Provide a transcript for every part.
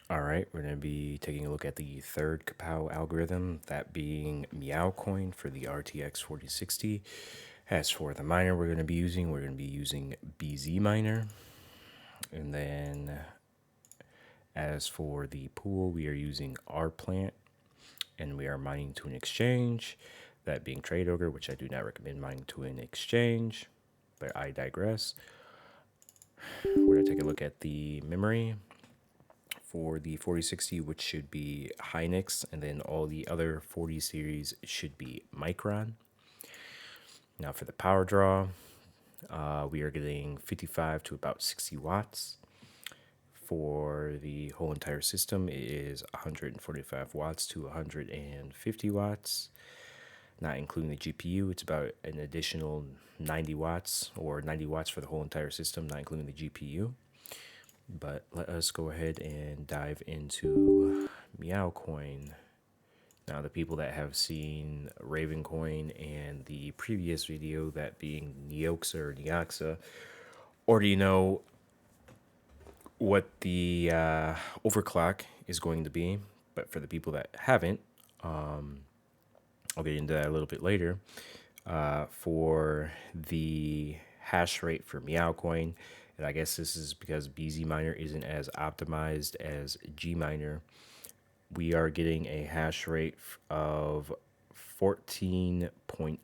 All right, we're going to be taking a look at the third kawpow algorithm, that being Meowcoin for the RTX 4060. As for the miner we're going to be using bzminer. And then as for the pool, we are using our plant, and we are mining to an exchange, that being Trade Ogre, which I do not recommend mining to an exchange, but I digress. We're going to take a look at the memory for the 4060, which should be Hynix, and then all the other 40 series should be Micron. Now for the power draw, we are getting 55 to about 60 watts. For the whole entire system, it is 145 watts to 150 watts. Not including the GPU, it's about an additional 90 watts, or 90 watts for the whole entire system, not including the GPU. But let us go ahead and dive into Meowcoin. Now, the people that have seen Ravencoin and the previous video, that being Neoxa or Neoxa, already know what the overclock is going to be. But for the people that haven't, I'll get into that a little bit later. For the hash rate for Meowcoin, and I guess this is because bzminer isn't as optimized as gminer, we are getting a hash rate of 14.87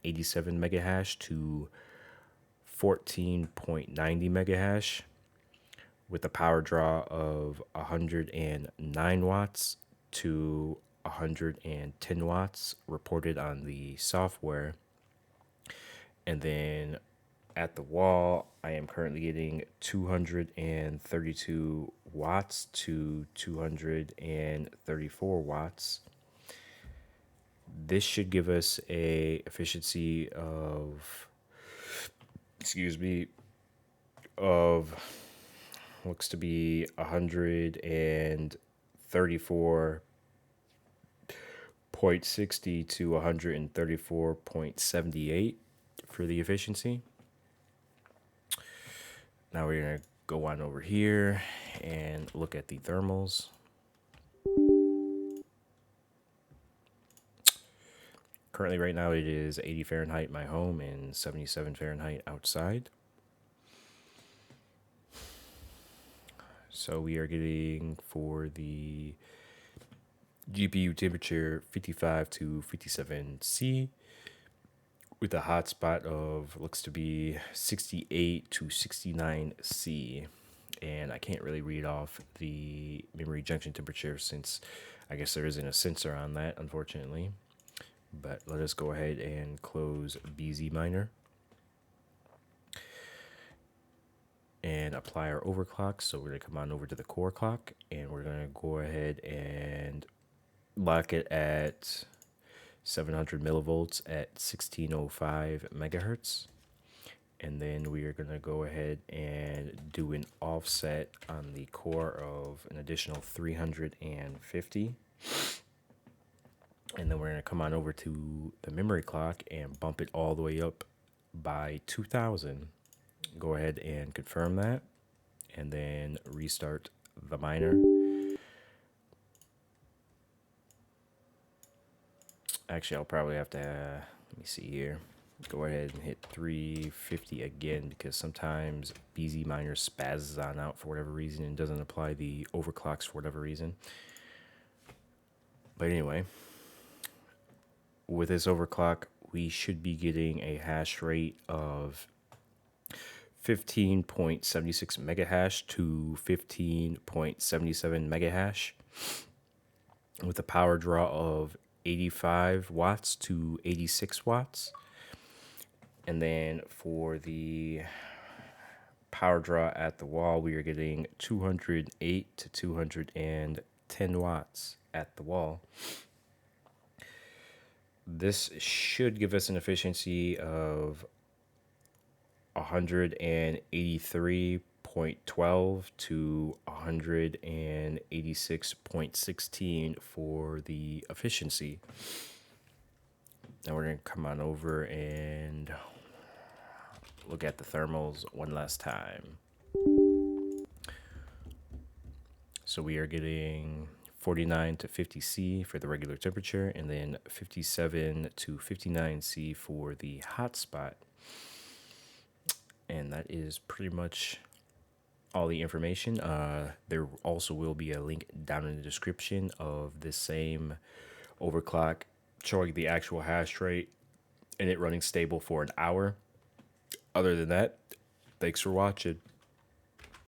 megahash to 14.90 megahash, with a power draw of 109 watts to 110 watts reported on the software. And then at the wall, I am currently getting 232 watts to 234 watts. This should give us a efficiency of, of looks to be 134.60 to 134.78 for the efficiency. Now we're going to go on over here and look at the thermals. Currently, right now, it is 80 Fahrenheit in my home and 77 Fahrenheit outside. So we are getting, for the GPU temperature, 55 to 57 C, with a hotspot of, looks to be 68 to 69 C. And I can't really read off the memory junction temperature, since I guess there isn't a sensor on that, unfortunately. But let us go ahead and close bzminer and apply our overclock. So we're going to come on over to the core clock, and we're going to go ahead and lock it at 700 millivolts at 1605 megahertz. And then we are going to go ahead and do an offset on the core of an additional 350. And then we're going to come on over to the memory clock and bump it all the way up by 2000. Go ahead and confirm that, and then restart the miner. Actually, I'll probably have to, let me see here. Go ahead and hit 350 again, because sometimes bzminer spazzes on out for whatever reason and doesn't apply the overclocks for whatever reason. But anyway, with this overclock, we should be getting a hash rate of 15.76 megahash to 15.77 megahash, with a power draw of 85 watts to 86 watts. And then for the power draw at the wall, we are getting 208 to 210 watts at the wall. This should give us an efficiency of 183.12 to 186.16 for the efficiency. Now we're going to come on over and look at the thermals one last time. So we are getting 49 to 50 C for the regular temperature, and then 57 to 59 C for the hotspot. And that is pretty much all the information. There also will be a link down in the description of this same overclock showing the actual hash rate and it running stable for an hour. Other than that, thanks for watching.